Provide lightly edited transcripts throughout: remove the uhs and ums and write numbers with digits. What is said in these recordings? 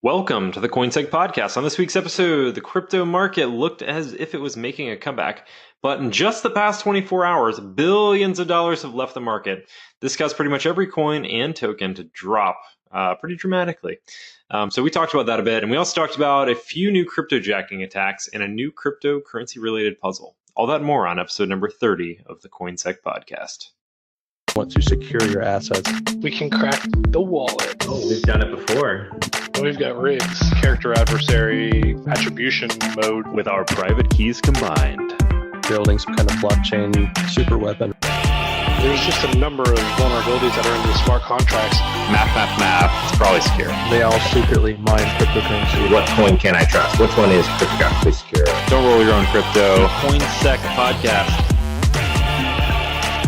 Welcome to the CoinSec podcast. On this week's episode, the crypto market looked as if it was making a comeback, but in just the past 24 hours, billions of dollars have left the market. This caused pretty much every coin and token to drop pretty dramatically. So we talked about that a bit, and we also talked about a few new cryptojacking attacks and a new cryptocurrency-related puzzle. All that and more on episode number 30 of the CoinSec podcast. Want to secure your assets. We can crack the wallet. Oh, we've done it before. We've got rigs, character adversary, attribution mode. With our private keys combined. Building some kind of blockchain super weapon. There's just a number of vulnerabilities that are in the smart contracts. Math. It's probably secure. They all secretly mine cryptocurrency. What coin can I trust? Which one is cryptographically secure? Don't roll your own crypto. CoinSec podcast.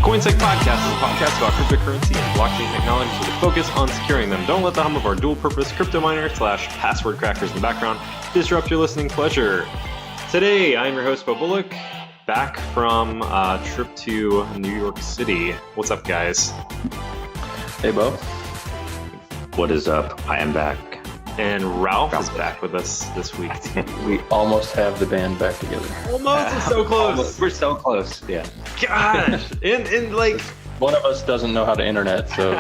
CoinSec podcast is a podcast about cryptocurrency and blockchain technology with a focus on securing them. Don't let the hum of our dual-purpose crypto miner / password crackers in the background disrupt your listening pleasure. Today, I'm your host, Bo Bullock, back from a trip to New York City. What's up, guys? Hey, Bo. What is up? I am back. And Ralph is back with us this week. We almost have the band back together. Almost, it's so close. Almost. We're so close. Yeah. Gosh, and like One of us doesn't know how to internet, so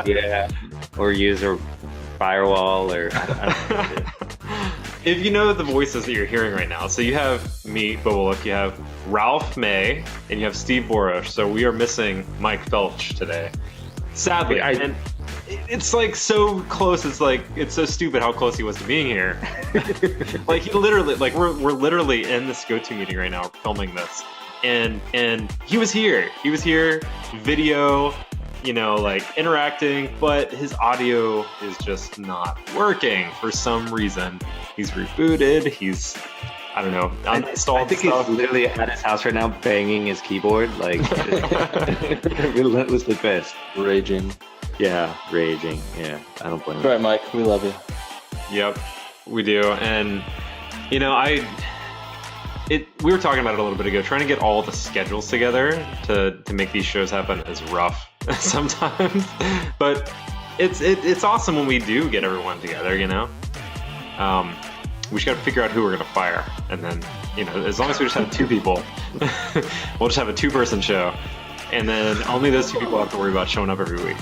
Yeah. Or use a firewall, or I don't know. if you know the voices that you're hearing right now, so you have me, Bo Bullock, you have Ralph May, and you have Steve Borosh. So we are missing Mike Felch today. Sadly, and it's like so close. It's so stupid how close he was to being here. Like he literally, like we're literally in this go-to meeting right now, filming this, and he was here. He was here, video, like interacting, but his audio is just not working for some reason. He's rebooted. He's, I don't know, uninstalled I think stuff. he's literally at his house right now, banging his keyboard, like relentlessly pissed. raging. Yeah, raging. Yeah, I don't blame All him. right, Mike, we love you. Yep, we do. And we were talking about it a little bit ago. Trying to get all the schedules together to make these shows happen is rough sometimes, but it's awesome when we do get everyone together. We just got to figure out who we're gonna fire, and then as long as we just have two people, we'll just have a 2-person show, and then only those 2 people have to worry about showing up every week.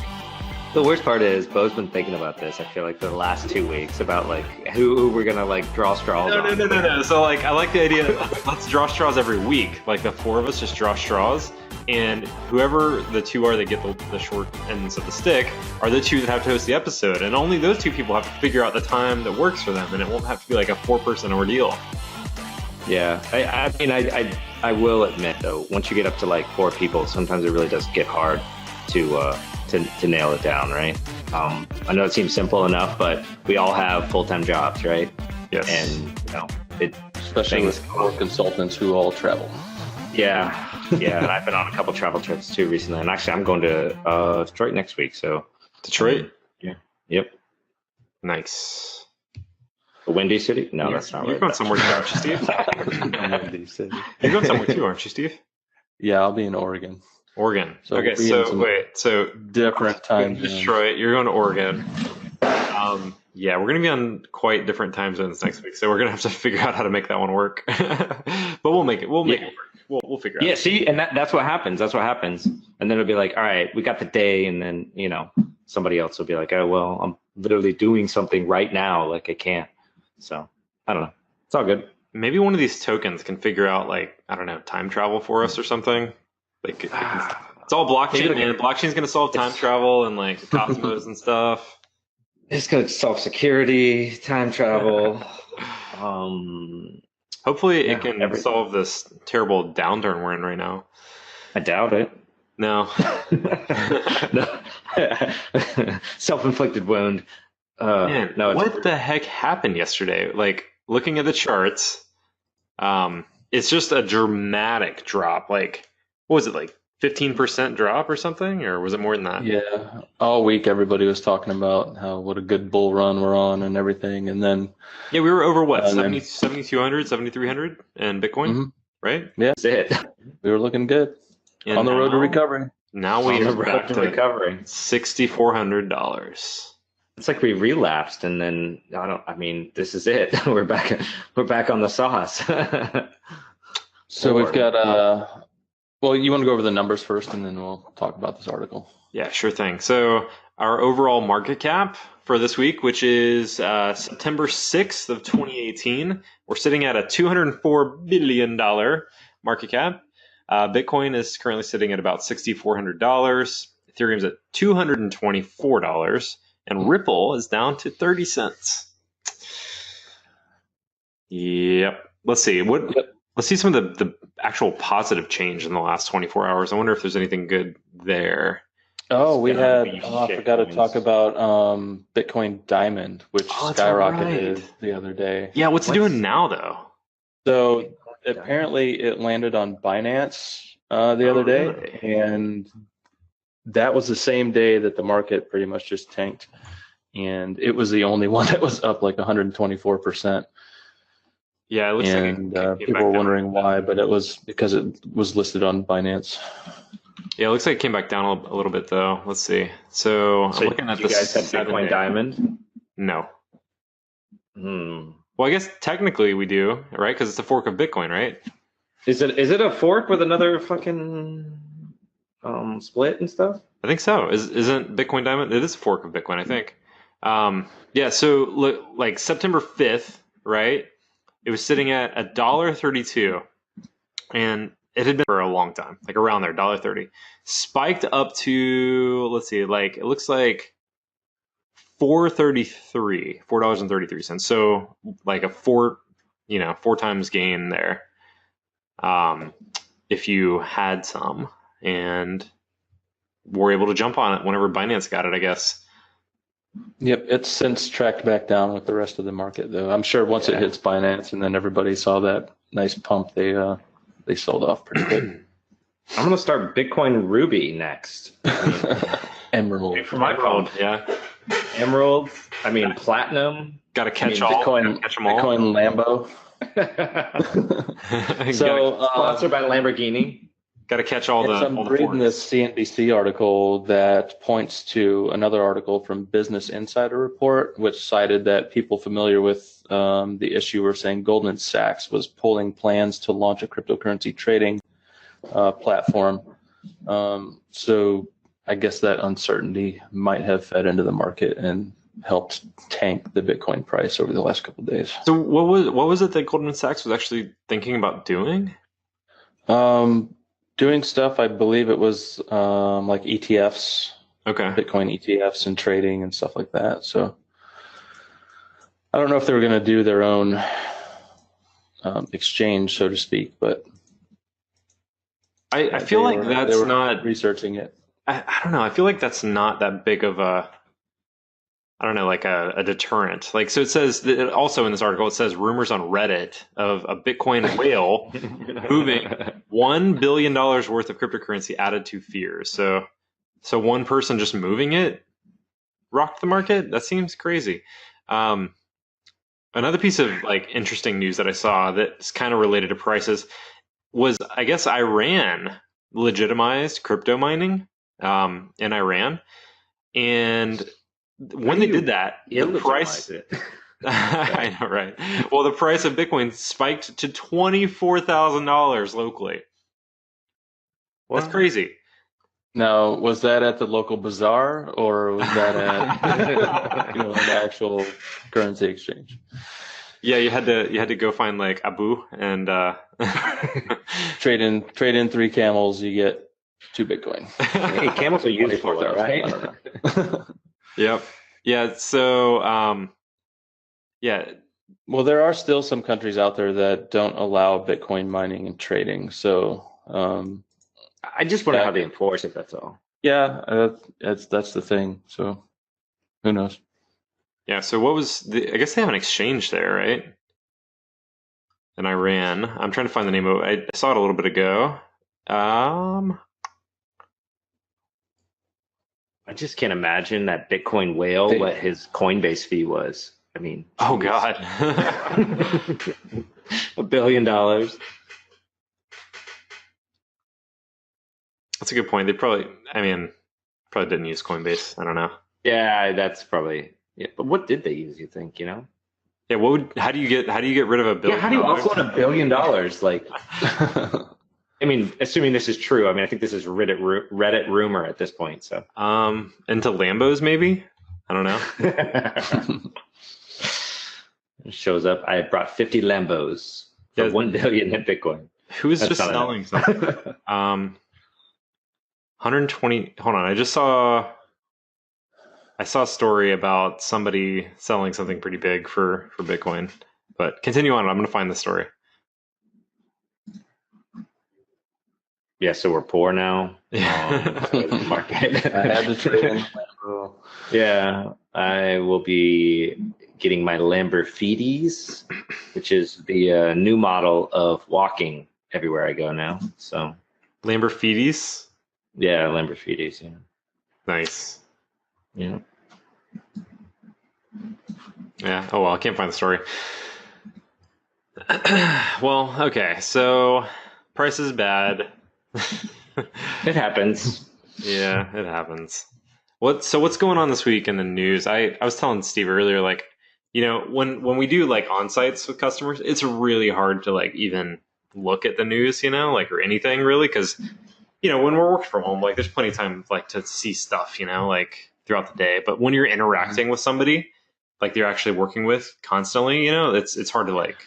The worst part is, Bo's been thinking about this, I feel like, for the last 2 weeks, about like who we're gonna like draw straws on. No. So like, I like the idea. Let's draw straws every week. Like the 4 of us just draw straws, and whoever the 2 are that get the short ends of the stick are the 2 that have to host the episode, and only those 2 people have to figure out the time that works for them, and it won't have to be like a 4-person ordeal. Yeah, I will admit though, once you get up to like 4 people, sometimes it really does get hard to nail it down, right? I know it seems simple enough, but we all have full-time jobs, right? Yes. And Especially with consultants who all travel. yeah, and I've been on a couple travel trips too recently, and actually I'm going to Detroit next week. So Detroit. Yep, Nice. the Windy City. No, that's not You're right. going somewhere too, aren't you, Steve? You're going somewhere too, aren't you, Steve? Yeah, I'll be in Oregon. Oregon. So Okay, we'll be in some so different time zones. Detroit, you're going to Oregon. Yeah, we're going to be on quite different time zones next week, so we're going to have to figure out how to make that one work. But we'll make it. We'll make it work. We'll figure it out. Yeah, see, and that's what happens. That's what happens. And then it'll be like, all right, we got the day, and then somebody else will be like, oh well, I'm literally doing something right now, like I can't. So I don't know. It's all good. Maybe one of these tokens can figure out, like, I don't know, time travel for us or something. Like, it's all blockchain, man. Blockchain's going to solve time travel and like cosmos and stuff. It's gonna solve security, time travel. Hopefully Yeah, it can solve this terrible downturn we're in right now. I doubt it. No. No. Self-inflicted wound. Man, no. what the heck happened yesterday? Like, looking at the charts, it's just a dramatic drop. Like, what was it, like 15% drop or something? Or was it more than that? Yeah, all week everybody was talking about what a good bull run we're on and everything, and then Yeah, we were over what, And then- 7,200, 7,300 in Bitcoin, Mhm. right? yeah, That's it. we were looking good And on the road to now- recovery. Now On we the are road back to to recovery. $6,400. It's like we relapsed, and then I mean, this is it. We're back on the sauce. So we've got well, you want to go over the numbers first, and then we'll talk about this article. Yeah, sure thing. So our overall market cap for this week, which is September 6th of 2018, we're sitting at a $204 billion market cap. Bitcoin is currently sitting at about $6,400. Ethereum's at $224, and Ripple is down to 30 cents. Yep. Let's see. Let's see some of the actual positive change in the last 24 hours. I wonder if there's anything good there. Oh, I shit forgot to coins. talk about Bitcoin Diamond, which that's skyrocketed right. the other day. Yeah, what's it doing now, though? So apparently it landed on Binance the other day, really? and that was the same day that the market pretty much just tanked, and it was the only one that was up like 124%. Yeah, it looks And like it came people back were down. wondering why, but it was because it was listed on Binance. Yeah, it looks like it came back down a little bit, though. Let's see. So I'm looking at you the guys have 7-day. Bitcoin Diamond? No. Hmm. Well, I guess technically we do, right? Because it's a fork of Bitcoin, right? Is it a fork with another fucking split and stuff? I think so. Isn't Bitcoin Diamond? It is a fork of Bitcoin, I think. Yeah. So look, like September 5th, right? It was sitting at $1.32, and it had been for a long time, like around there, $1.30. Spiked up to, let's see, like it looks like $4.33. So like a four times gain there. If you had some and were able to jump on it whenever Binance got it, I guess. Yep, it's since tracked back down with the rest of the market, though. I'm sure once it hits Binance and then everybody saw that nice pump, they sold off pretty quick. I'm gonna start Bitcoin Ruby next. Emerald. For my phone, Yeah. Emerald. I mean Platinum. Got to catch mean, all. Bitcoin, Catch them all. Bitcoin Lambo. So Sponsored by Lamborghini. got to catch all the. I'm all the reading forks. this CNBC article that points to another article from Business Insider Report, which cited that people familiar with the issue were saying Goldman Sachs was pulling plans to launch a cryptocurrency trading platform. So I guess that uncertainty might have fed into the market and helped tank the Bitcoin price over the last couple of days. So what was it that Goldman Sachs was actually thinking about doing? Doing stuff, I believe it was like ETFs, Okay. Bitcoin ETFs and trading and stuff like that. So I don't know if they were going to do their own exchange, so to speak, but I feel like that's not researching it. I don't know. I feel like that's not that big of a, I don't know, like a deterrent. Like, so it says that also in this article, it says rumors on Reddit of a Bitcoin whale moving $1 billion worth of cryptocurrency added to fears. So one person just moving it rocked the market. That seems crazy. Another piece of like interesting news that I saw that's kind of related to prices was, I guess, Iran legitimized crypto mining in Iran, and when they did that, the price. I know, right? Well, the price of Bitcoin spiked to $24,000 locally. That's crazy. Now, was that at the local bazaar or was that at an actual currency exchange? Yeah, you had to go find like Abu and trade in 3 camels, you get 2 Bitcoin. Hey, camels are useful, though, right? Yep. Yeah. So, yeah. Well, there are still some countries out there that don't allow Bitcoin mining and trading. So, I just wonder how they enforce it. That's all. yeah, that's the thing. So, who knows? Yeah. So what was I guess they have an exchange there, right? In Iran. I'm trying to find the name of it. I saw it a little bit ago. I just can't imagine that Bitcoin whale what his Coinbase fee was. I mean, oh God. $1 billion. That's a good point. They probably didn't use Coinbase. I don't know. Yeah, that's probably Yeah, but what did they use? You think? You know? Yeah. How do you get rid of $1 billion? Yeah. How do you offload $1 billion? Like, I mean, assuming this is true. I mean, I think this is Reddit rumor at this point. So, into Lambos maybe. I don't know. It shows up. I brought 50 Lambos for 1 billion in Bitcoin. Who is just selling something? 120. Hold on. I saw a story about somebody selling something pretty big for Bitcoin. But continue on. I'm going to find the story. Yeah, so we're poor now. Market. I had to trade in Lambo. Yeah, I will be getting my Lamborghinis, which is the new model of walking everywhere I go now. So Lamborghinis? Yeah, Lamborghinis. Yeah. Nice. Yeah. Yeah. Oh well, I can't find the story. Well, okay. So price is bad. It happens. Yeah, it happens. What's going on this week in the news? I was telling Steve earlier, like, you know, when we do like on-sites with customers, it's really hard to like even look at the news, you know, like, or anything really, because, you know, when we're working from home, like there's plenty of time like to see stuff, you know, like throughout the day. But when you're interacting with somebody like you're actually working with constantly, you know, it's hard to like,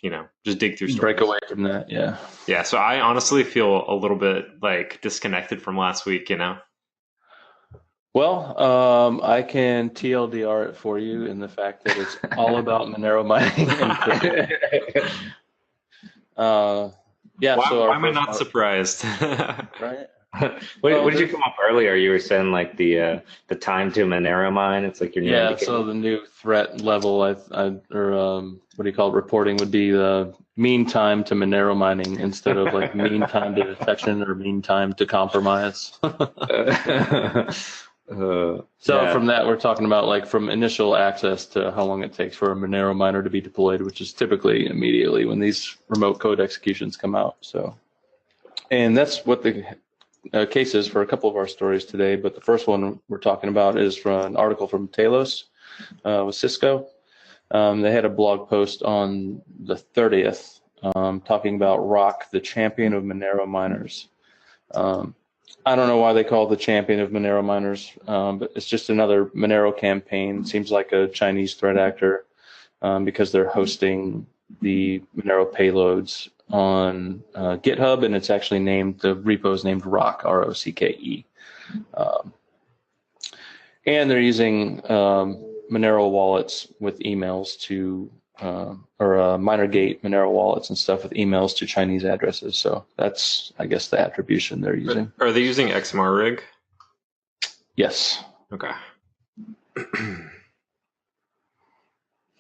you know, just dig through stories. Break away from that. Yeah. Yeah. So I honestly feel a little bit like disconnected from last week, you know? Well, I can TLDR it for you in the fact that it's all about Monero mining. Yeah. Why am I not surprised? Right. What did you come up earlier? You were saying like the time to Monero mine. It's like your new indicator. So the new threat level, what do you call it? Reporting would be the mean time to Monero mining instead of like mean time to detection or mean time to compromise. From that, we're talking about like from initial access to how long it takes for a Monero miner to be deployed, which is typically immediately when these remote code executions come out. So, and that's what the case is for a couple of our stories today. But the first one we're talking about is from an article from Talos with Cisco. They had a blog post on the 30th talking about Rock, the champion of Monero miners. I don't know why they call it the champion of Monero miners, but it's just another Monero campaign. Seems like a Chinese threat actor because they're hosting the Monero payloads on GitHub, and it's actually the repo is named Rock, ROCKE. And they're using Monero wallets with emails to MinerGate Monero wallets and stuff with emails to Chinese addresses. So that's, I guess, the attribution they're using. Are they using XMR Rig? Yes. Okay.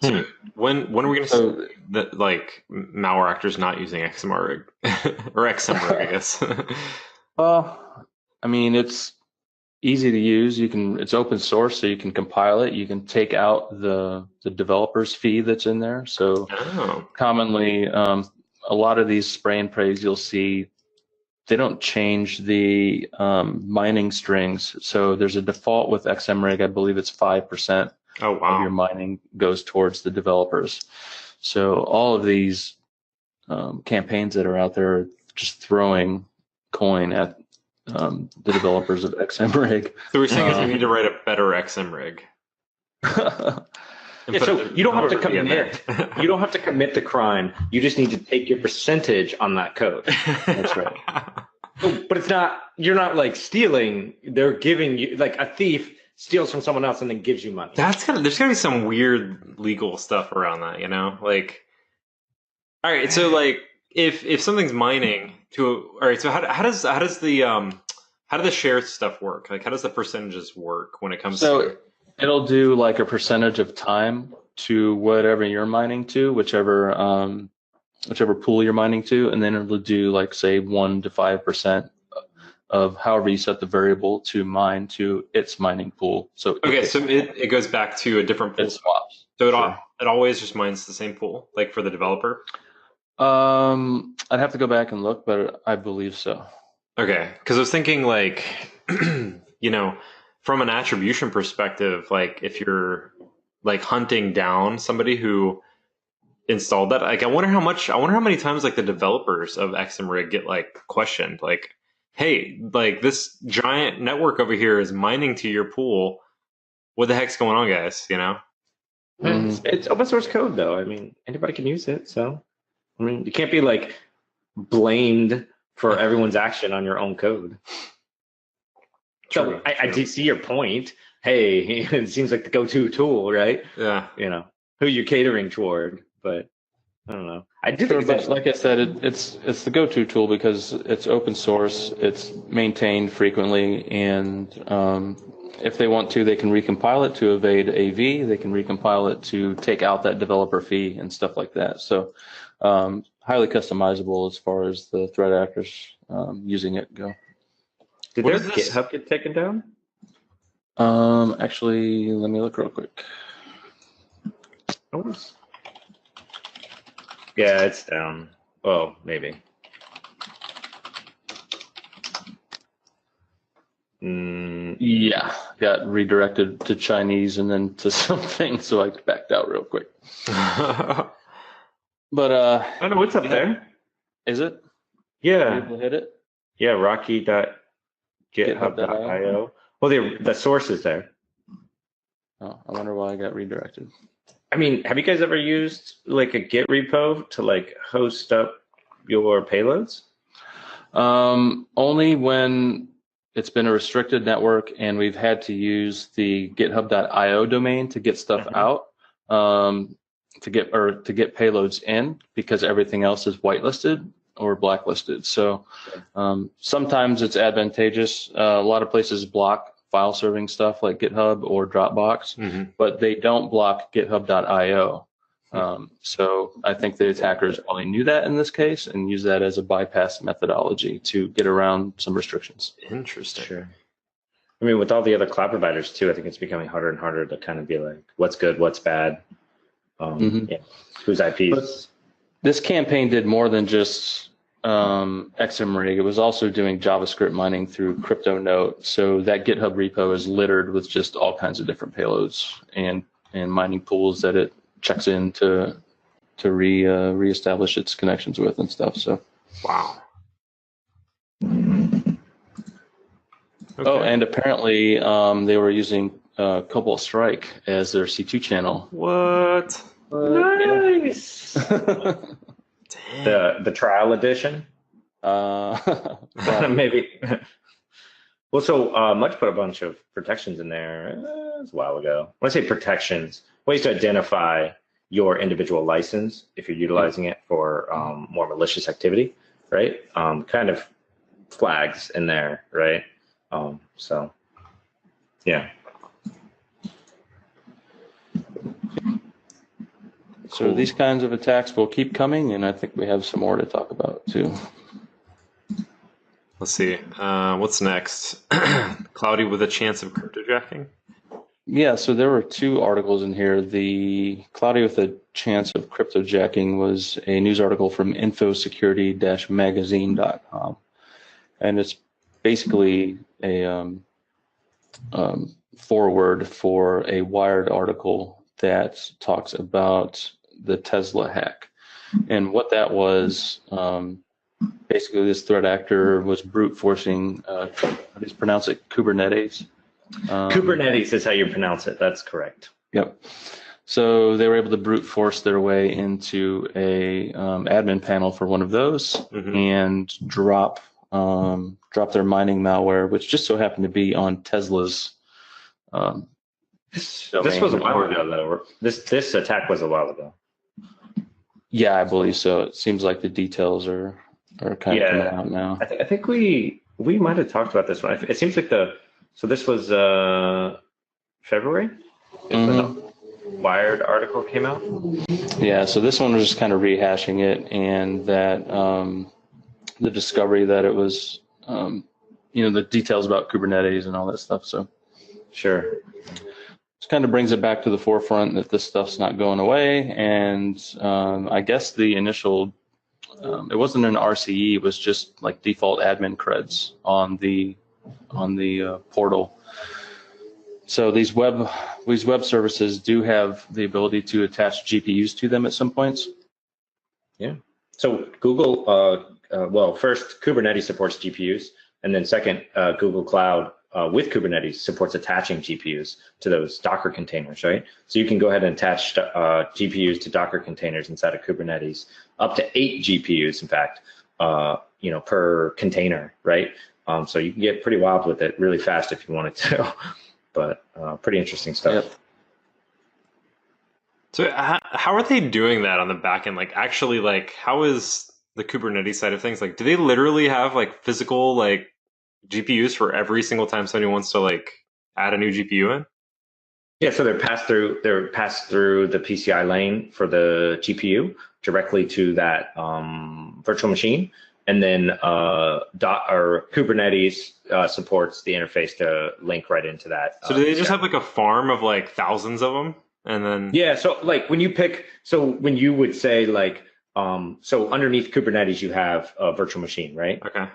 So when are we going to see that like malware actors not using XMR Rig or XMR Rig, I guess? Well, I mean, it's easy to use. It's open source, so you can compile it. You can take out the developer's fee that's in there. So commonly, a lot of these spray and prays you'll see, they don't change the mining strings. So there's a default with XMRig. I believe it's 5% of your mining goes towards the developers. So all of these campaigns that are out there are just throwing coin at the developers of XMRig. So we're saying you need to write a better XMRig. So you don't have to commit. You don't have to commit the crime. You just need to take your percentage on that code. That's right. But it's not. You're not like stealing. They're giving you, like a thief steals from someone else and then gives you money. There's gotta be some weird legal stuff around that, you know? Like, all right, so like if something's mining all right, so how do the share stuff work? Like, how does the percentages work when it comes to? It'll do like a percentage of time to whatever you're mining to, whichever pool you're mining to, and then it'll do like say 1 to 5% of however you set the variable to mine to its mining pool. So it goes back to a different pool. It swaps. So it always just mines the same pool, like for the developer. I'd have to go back and look, but I believe so. Okay, because I was thinking like, you know, from an attribution perspective, like if you're like hunting down somebody who installed that. Like, I wonder how many times like the developers of XMR Rig get like questioned, like, hey, like this giant network over here is mining to your pool. What the heck's going on, guys? You know? It's open source code, though. I mean, anybody can use it. So, I mean, you can't be like blamed for everyone's action on your own code. So I do see your point. Hey, it seems like the go-to tool, right? Yeah. You know, who you're catering toward, but I don't know. I do Sure, think but like I said, it's the go-to tool because it's open source, it's maintained frequently, and if they want to, they can recompile it to evade AV. They can recompile it to take out that developer fee and stuff like that. So highly customizable as far as the threat actors using it go. Did their GitHub get taken down? Actually, let me look real quick. Yeah, it's down. Oh, maybe. Yeah, got redirected to Chinese and then to something, so I backed out real quick. But I don't know what's up there. Is it? Yeah. Are you able to hit it? Yeah, rocky.github.io. Well, the source is there. Oh, I wonder why I got redirected. I mean, have you guys ever used like a Git repo to like host up your payloads? Only when it's been a restricted network and we've had to use the github.io domain to get stuff out, to get payloads in, because everything else is whitelisted or blacklisted. So sometimes it's advantageous. A lot of places block file serving stuff like GitHub or Dropbox, but they don't block github.io. So I think the attackers probably knew that in this case and use that as a bypass methodology to get around some restrictions. Interesting. Sure. I mean, with all the other cloud providers too, I think it's becoming harder and harder to kind of be like, what's good, what's bad, yeah, whose IPs. But this campaign did more than just XMR Rig. It was also doing JavaScript mining through CryptoNote. So that GitHub repo is littered with just all kinds of different payloads and mining pools that it checks in to reestablish its connections with and stuff. So wow. Okay. Oh, and apparently they were using Cobalt Strike as their C2 channel. What? Nice. Damn. The trial edition. Maybe. Well, so Much put a bunch of protections in there. It was a while ago. When I say protections, ways to identify your individual license if you're utilizing it for more malicious activity, right? Kind of flags in there, right? So, yeah. So these kinds of attacks will keep coming, and I think we have some more to talk about too. Let's see. What's next? Cloudy with a chance of cryptojacking? Yeah, so there were two articles in here. The Cloudy with a Chance of Cryptojacking was a news article from infosecurity-magazine.com. And it's basically a foreword for a Wired article that talks about the Tesla hack. And what that was, basically this threat actor was brute forcing, how do you pronounce it, Kubernetes? Kubernetes is how you pronounce it. That's correct. Yep. So they were able to brute force their way into a admin panel for one of those and drop their mining malware, which just so happened to be on Tesla's. This was a while ago, though. This attack was a while ago. Yeah, I believe so. It seems like the details are kind of coming out now. I think we might have talked about this one. It seems like so this was February? The Wired article came out? Yeah, so this one was just kind of rehashing it, and that the discovery that it was, the details about Kubernetes and all that stuff. So sure. Just kind of brings it back to the forefront that this stuff's not going away. And I guess the initial, it wasn't an RCE, it was just like default admin creds on the portal. So these web services do have the ability to attach GPUs to them at some points. Yeah. So Google, well, first, Kubernetes supports GPUs, and then second, Google Cloud with Kubernetes supports attaching GPUs to those Docker containers, right? So you can go ahead and attach GPUs to Docker containers inside of Kubernetes, up to 8 GPUs, in fact, per container, right? So you can get pretty wild with it really fast if you wanted to, but pretty interesting stuff. Yep. So how are they doing that on the back end? Like, actually, like, how is the Kubernetes side of things? Like, do they literally have like physical like GPUs for every single time somebody wants to like add a new GPU in? Yeah, so they're passed through the PCI lane for the GPU directly to that virtual machine, and then Kubernetes supports the interface to link right into that. So do they just have like a farm of like thousands of them, and then? Yeah, so like when you would say like so underneath Kubernetes you have a virtual machine, right? Okay.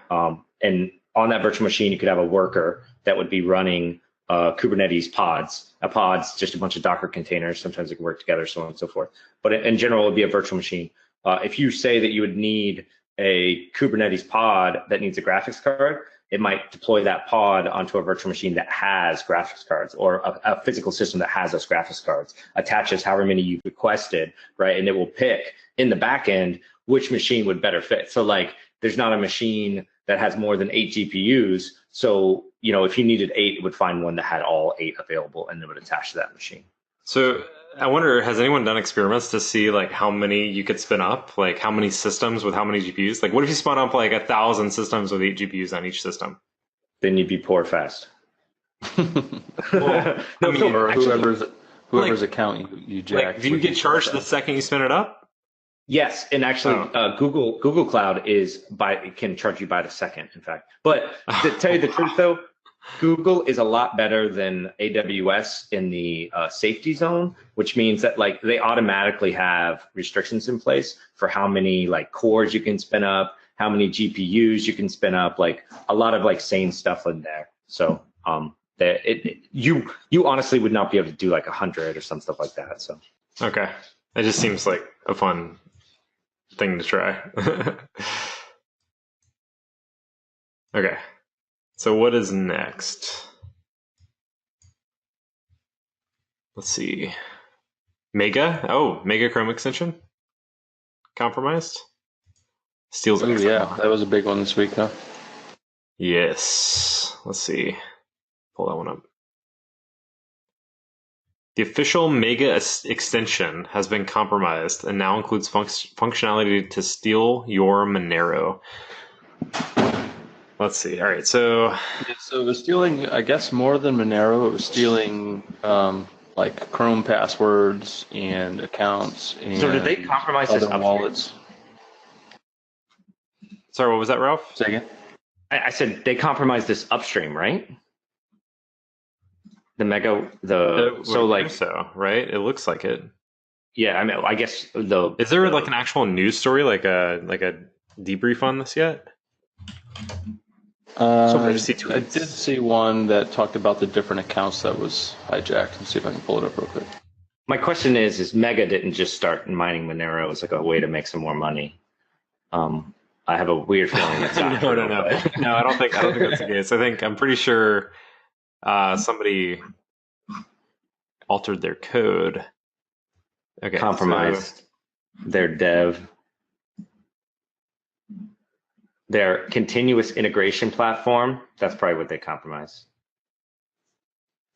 And on that virtual machine you could have a worker that would be running Kubernetes pods. A pod's just a bunch of Docker containers. Sometimes they can work together, so on and so forth. But in general, it would be a virtual machine. If you say that you would need a Kubernetes pod that needs a graphics card, it might deploy that pod onto a virtual machine that has graphics cards, or a physical system that has those graphics cards, attaches however many you've requested, right? And it will pick in the back end which machine would better fit. So like there's not a machine that has more than 8 GPUs. So, if you needed 8, it would find one that had all 8 available and it would attach to that machine. So I wonder, has anyone done experiments to see like how many you could spin up? Like how many systems with how many GPUs? Like what if you spun up like 1,000 systems with 8 GPUs on each system? Then you'd be poor fast. Well, I mean, Or whoever's like, account you jack. Like, do you get charged the second you spin it up? Yes, and actually, Google Cloud can charge you by the second, in fact. But to tell you the truth, though, Google is a lot better than AWS in the safety zone, which means that like they automatically have restrictions in place for how many like cores you can spin up, how many GPUs you can spin up, like a lot of like sane stuff in there. So you honestly would not be able to do like 100 or some stuff like that. So okay, it just seems like a fun thing to try. Okay, so what is next? Let's see. Mega Chrome extension compromised. Steals. Oh yeah, that was a big one this week, huh? Yes. Let's see. Pull that one up. The official Mega extension has been compromised and now includes functionality to steal your Monero. Let's see. All right, so it was stealing, I guess, more than Monero. It was stealing like Chrome passwords and accounts. And did they compromise this other wallets? Sorry, what was that, Ralph? Say again? I said they compromised this upstream, right? The Mega, right? It looks like it. Yeah, I mean, I guess Is there like an actual news story, like a debrief on this yet? I did see one that talked about the different accounts that was hijacked. Let's see if I can pull it up real quick. My question is Mega didn't just start mining Monero as like a way to make some more money? I have a weird feeling that's not No, true, no, I don't think that's the case. I'm pretty sure somebody altered their code. Okay, compromised their dev. Their continuous integration platform, that's probably what they compromised.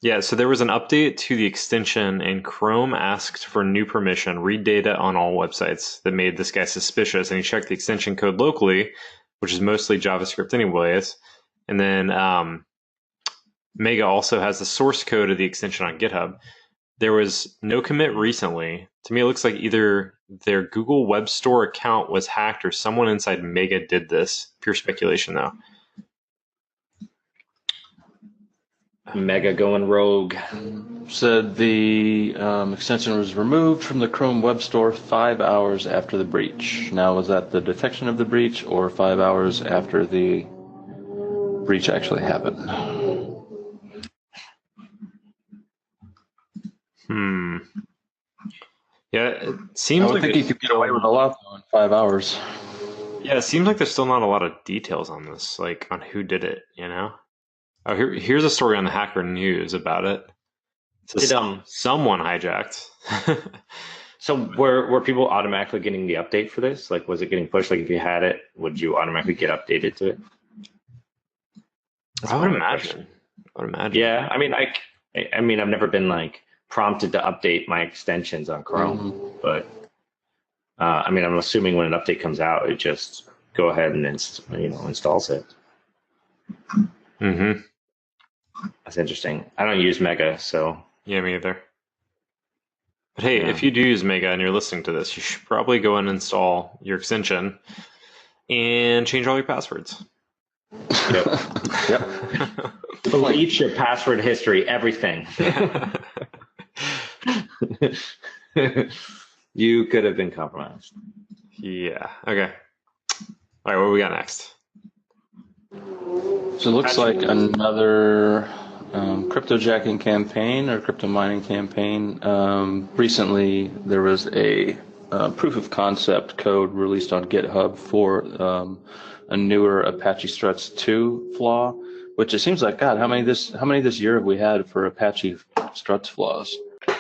Yeah, so there was an update to the extension and Chrome asked for new permission, read data on all websites, that made this guy suspicious. And he checked the extension code locally, which is mostly JavaScript anyways. And then Mega also has the source code of the extension on GitHub. There was no commit recently. To me, it looks like either their Google Web Store account was hacked or someone inside Mega did this. Pure speculation, though. Mega going rogue. Said the extension was removed from the Chrome Web Store 5 hours after the breach. Now, was that the detection of the breach or 5 hours after the breach actually happened? Yeah, it I seems would like think you could get away with a lot though in 5 hours. yeah, it seems like there's still not a lot of details on this, like on who did it. Oh, here's a story on the Hacker News about it. So someone hijacked. So were people automatically getting the update for this? Like, was it getting pushed? Like, if you had it, would you automatically get updated to it? I would imagine. Yeah, I mean, I've never been like prompted to update my extensions on Chrome, but I mean, I'm assuming when an update comes out, it just go ahead and installs it. Mm-hmm. That's interesting. I don't use Mega, so Yeah, me either. But hey, if you do use Mega and you're listening to this, you should probably go and install your extension and change all your passwords. Yep. Delete your password history, everything. You could have been compromised. Yeah. Okay. All right. What do we got next? So it looks like another cryptojacking campaign or crypto mining campaign. Recently, there was a proof of concept code released on GitHub for a newer Apache Struts 2 flaw, which it seems like, God, how many this year have we had for Apache Struts flaws?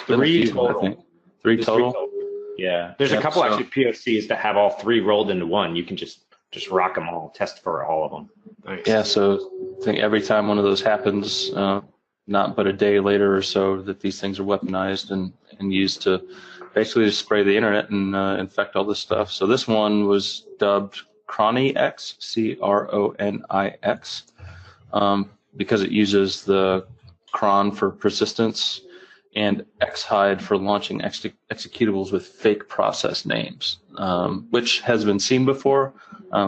Three total. I think. Three total. Yeah, there's a couple actually POCs that have all three rolled into one. You can just rock them all, test for all of them. Nice. Yeah, so I think every time one of those happens, not but a day later or so, that these things are weaponized and used to basically just spray the internet and infect all this stuff. So this one was dubbed CronixX, CRONIX, because it uses the cron for persistence and xhide for launching executables with fake process names, which has been seen before.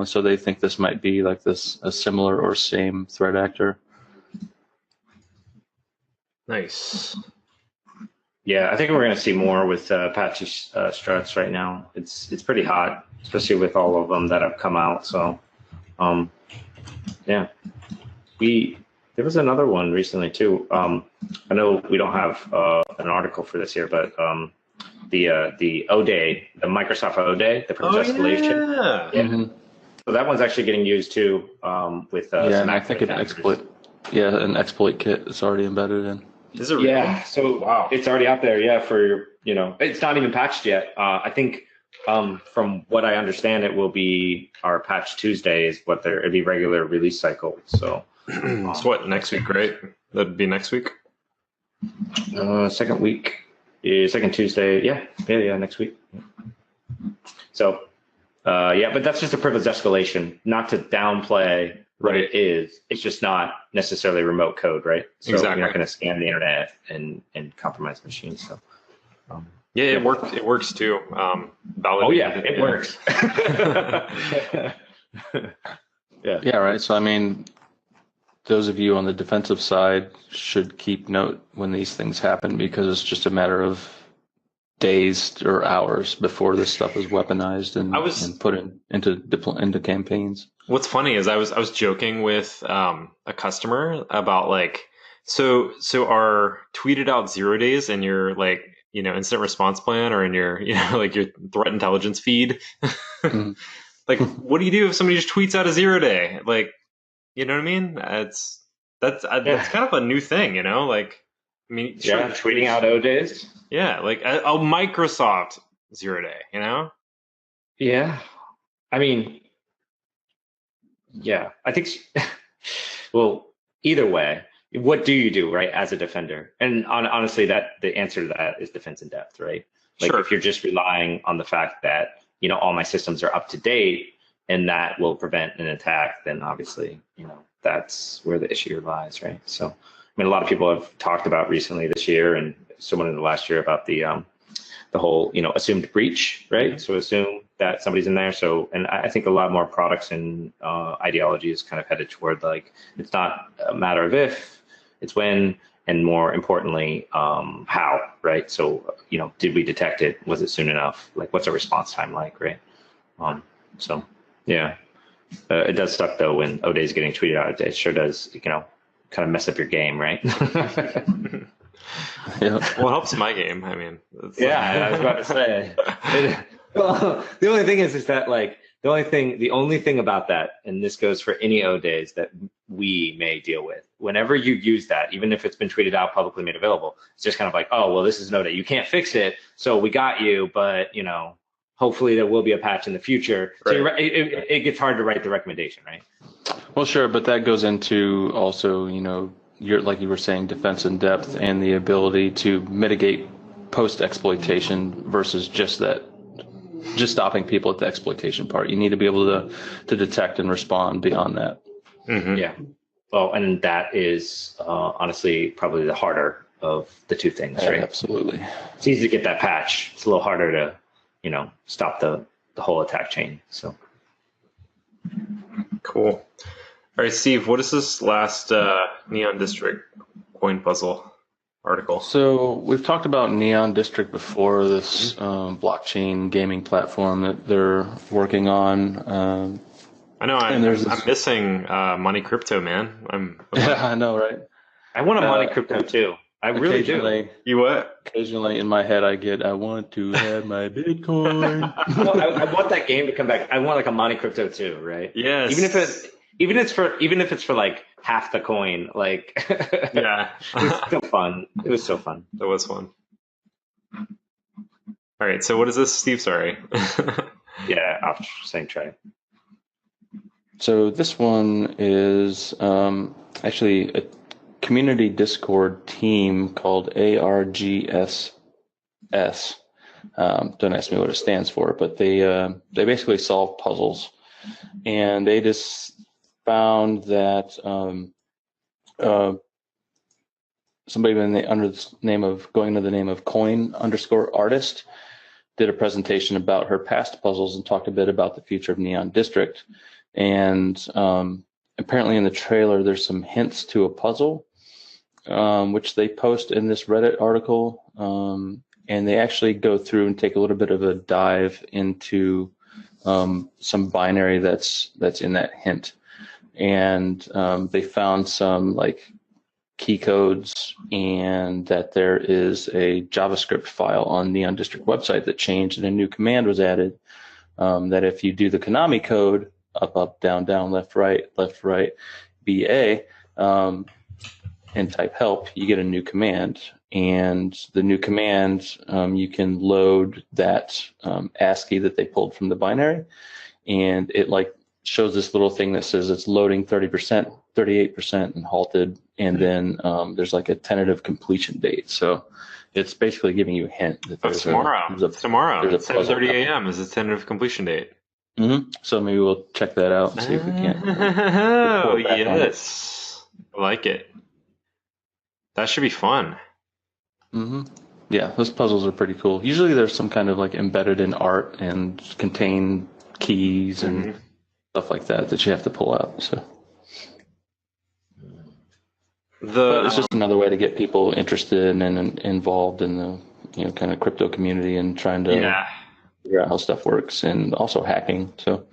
So they think this might be like a similar or same threat actor. Nice. Yeah, I think we're going to see more with Apache Struts right now. It's pretty hot, especially with all of them that have come out. So, yeah, there was another one recently too. I know we don't have an article for this here, but the O-Day, the Microsoft O-Day, the privilege escalation. Yeah. Mm-hmm. So that one's actually getting used too with and I think an exploit kit is already embedded in. Is it really? Yeah, so wow, it's already out there. Yeah, for it's not even patched yet. I think from what I understand, it will be our patch Tuesday is what it'd be regular release cycle. So. So what, next week, right? That'd be next week? Second Tuesday. Yeah, next week. So, but that's just a privileged escalation, not to downplay what it is. It's just not necessarily remote code, right? So exactly. You're not going to scan the internet and compromise machines. So, yeah, it works. It works too. It works. Yeah, right. So, I mean, those of you on the defensive side should keep note when these things happen, because it's just a matter of days or hours before this stuff is weaponized and put into campaigns. What's funny is I was joking with a customer about so our tweeted out 0 days in your incident response plan or in your your threat intelligence feed. Mm-hmm. What do you do if somebody just tweets out a 0 day? You know what I mean? That's kind of a new thing, tweeting out O-Days. Yeah, a Microsoft 0 day, Yeah, I mean, yeah, I think. Well, either way, what do you do, right, as a defender? And honestly, the answer to that is defense in depth, right? Sure. If you're just relying on the fact that all my systems are up to date and that will prevent an attack, then obviously, that's where the issue lies, right? So, I mean, a lot of people have talked about recently this year and someone in the last year about the whole, assumed breach, right? Mm-hmm. So assume that somebody's in there. So, and I think a lot more products and ideology is kind of headed toward it's not a matter of if, it's when, and more importantly, how, right? So, did we detect it? Was it soon enough? What's our response time like, right? So, yeah. It does suck though when O-Day is getting tweeted out. It sure does, kind of mess up your game, right? Yeah. Well, it helps my game. I mean, Yeah, I was about to say. Well, the only thing is that like the only thing about that, and this goes for any O days that we may deal with. Whenever you use that, even if it's been tweeted out, publicly made available, it's just kind of like, oh, well, this is an O day. You can't fix it, so we got you, but hopefully there will be a patch in the future. Right. So it gets hard to write the recommendation, right? Well, sure, but that goes into also, you're like you were saying, defense in depth and the ability to mitigate post-exploitation versus just stopping people at the exploitation part. You need to be able to detect and respond beyond that. Mm-hmm. Yeah. Well, and that is honestly probably the harder of the two things, right? Absolutely. It's easy to get that patch. It's a little harder to, stop the whole attack chain. So. Cool. All right, Steve, what is this last Neon District coin puzzle article? So we've talked about Neon District before, this blockchain gaming platform that they're working on. I know, I'm missing Money Crypto, man. Yeah, I know, right? I want a Money Crypto too. I really do. You what? Occasionally in my head I want to have my Bitcoin. Well, I want that game to come back. I want like a Money Crypto too, right? Yes. Even if it's for like half the coin, like yeah. It was still fun. It was so fun. That was fun. All right, so what is this, Steve? Sorry. Yeah, I'll same try. So this one is actually a community Discord team called ARGSS. Don't ask me what it stands for, but they basically solve puzzles, and they just found that somebody under the name of Coin_Artist did a presentation about her past puzzles and talked a bit about the future of Neon District. And apparently in the trailer, there's some hints to a puzzle, which they post in this Reddit article. And they actually go through and take a little bit of a dive into some binary that's in that hint. And they found some like key codes, and that there is a JavaScript file on Neon District website that changed and a new command was added. That if you do the Konami code, up, down, left, right, BA, and type help, you get a new command. And the new command, you can load that ASCII that they pulled from the binary, and it like shows this little thing that says it's loading 30%, 38%, and halted, and then there's like a tentative completion date. So it's basically giving you a hint that there's tomorrow. Tomorrow, there's a 10:30 a.m. is the tentative completion date. Mm-hmm. So maybe we'll check that out and see if we can. Oh yes, I like it. That should be fun. Mm-hmm. Yeah, those puzzles are pretty cool. Usually there's some kind of like embedded in art and contain keys and stuff like that you have to pull out. So but it's just another way to get people interested and involved in the kind of crypto community and trying to figure out how stuff works, and also hacking. So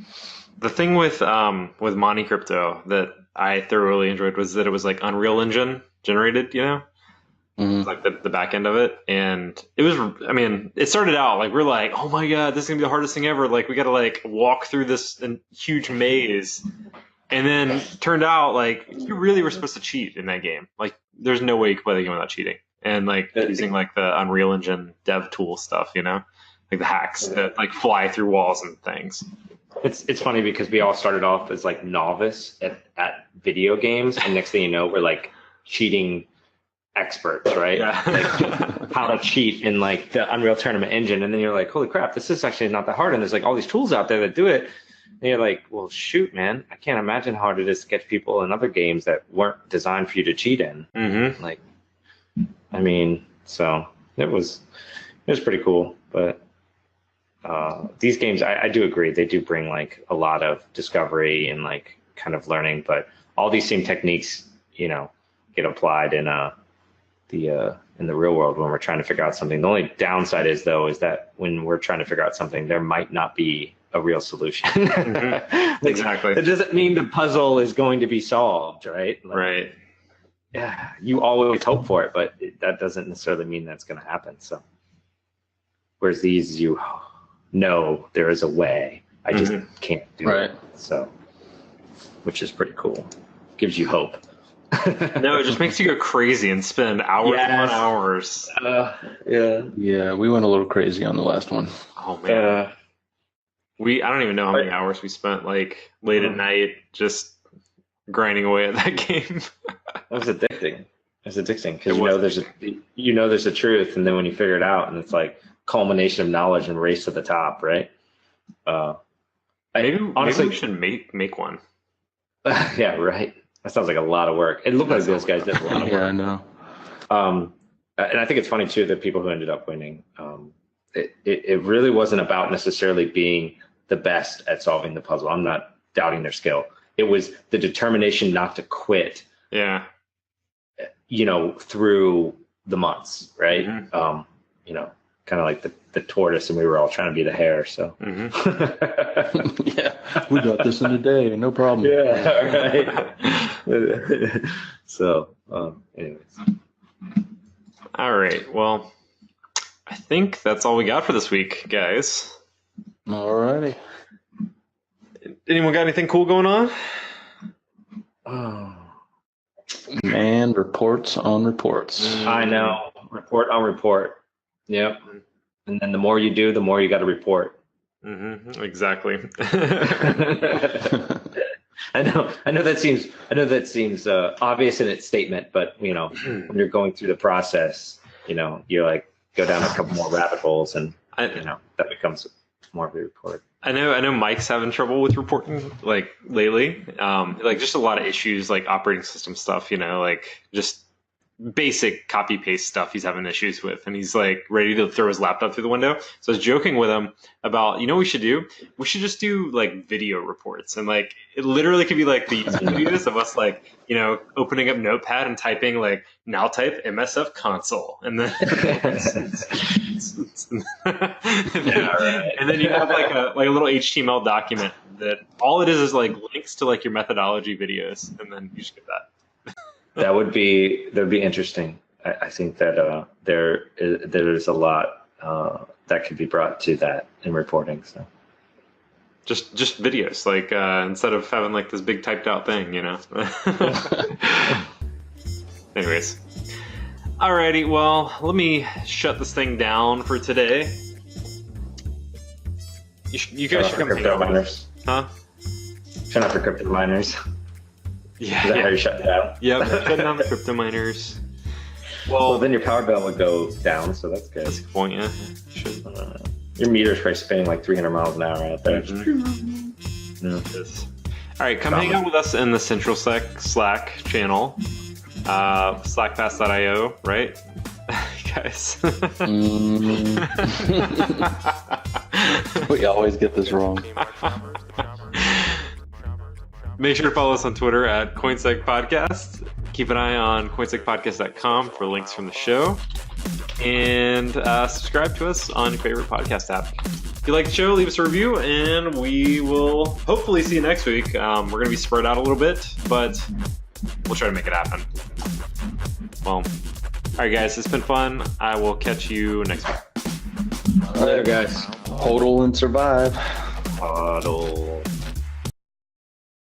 the thing with Money Crypto that I thoroughly enjoyed was that it was like Unreal Engine generated, like the back end of it. And it was, it started out like, we're like, oh my God, this is gonna be the hardest thing ever. Like we got to like walk through this huge maze. And then turned out like you really were supposed to cheat in that game. Like there's no way you could play the game without cheating. And like using like the Unreal Engine dev tool stuff, like the hacks that like fly through walls and things. It's funny because we all started off as like novice at video games, and next thing you know, we're like cheating experts, right? Yeah. Like how to cheat in like the Unreal Tournament engine, and then you're like, holy crap, this is actually not that hard, and there's like all these tools out there that do it. And you're like, well, shoot, man, I can't imagine how hard it is to get people in other games that weren't designed for you to cheat in. Mm-hmm. Like, so it was pretty cool. But these games, I do agree, they do bring like a lot of discovery and like kind of learning. But all these same techniques, get applied in the real world when we're trying to figure out something. The only downside is that when we're trying to figure out something, there might not be a real solution. Mm-hmm. Exactly. It doesn't mean the puzzle is going to be solved, right? Right. yeah, you always hope for it, but that doesn't necessarily mean that's going to happen. So, whereas these, you know, there is a way. I just can't do it. So, which is pretty cool. Gives you hope. No, it just makes you go crazy and spend hours on hours. Yeah, we went a little crazy on the last one. Oh man, I don't even know how many hours we spent like late at night just grinding away at that game. It was addicting. It's addicting because you know there's a truth, and then when you figure it out, and it's like culmination of knowledge and race to the top, right? Maybe we should make one. Yeah, right. That sounds like a lot of work. It looked like those guys did a lot of work. Yeah, I know. And I think it's funny too that people who ended up winning, it really wasn't about necessarily being the best at solving the puzzle. I'm not doubting their skill. It was the determination not to quit. Yeah. You know, through the months, right? Mm-hmm. You know, kind of like the tortoise, and we were all trying to be the hare. So. Mm-hmm. Yeah, we got this in a day, no problem. Yeah. Right. So, anyways. All right. Well, I think that's all we got for this week, guys. Alrighty. Anyone got anything cool going on? Oh. Man, reports on reports. I know. Report on report. Yep. And then the more you do, the more you got to report. Mm-hmm. Exactly. I know that seems obvious in its statement, but you know, when you're going through the process, you know, you're like go down a couple more rabbit holes, and you know that becomes more of a report. I know Mike's having trouble with reporting like lately. Like just a lot of issues, like operating system stuff, you know, like just basic copy paste stuff he's having issues with, and he's like ready to throw his laptop through the window. So I was joking with him about, you know what we should do? We should just do like video reports, and like it literally could be like the videos of us like, you know, opening up Notepad and typing like now type MSF console, and then and then you have like a little HTML document that all it is like links to like your methodology videos, and then you just get that. That would be interesting. I think that there is a lot that could be brought to that in reporting. So just videos, like instead of having like this big typed out thing, you know. Anyways, alrighty. Well, let me shut this thing down for today. You guys should come hang out with us. Huh? Shut up for crypto miners. Yeah. Is that how you shut it down? Yep, shutting down the crypto miners. Well, then your power bill would go down, so that's good. That's a good point, yeah. Should. Your meter's probably spinning like 300 miles an hour out there. Mm-hmm. Yeah. All right, come hang out with us in the Central Slack channel, slackpass.io, right, guys? We always get this wrong. Make sure to follow us on Twitter at CoinSec Podcast. Keep an eye on coinsecpodcast.com for links from the show. And subscribe to us on your favorite podcast app. If you like the show, leave us a review, and we will hopefully see you next week. We're going to be spread out a little bit, but we'll try to make it happen. Well, all right, guys, it's been fun. I will catch you next week. Later, guys. Hodl and survive. Hodl.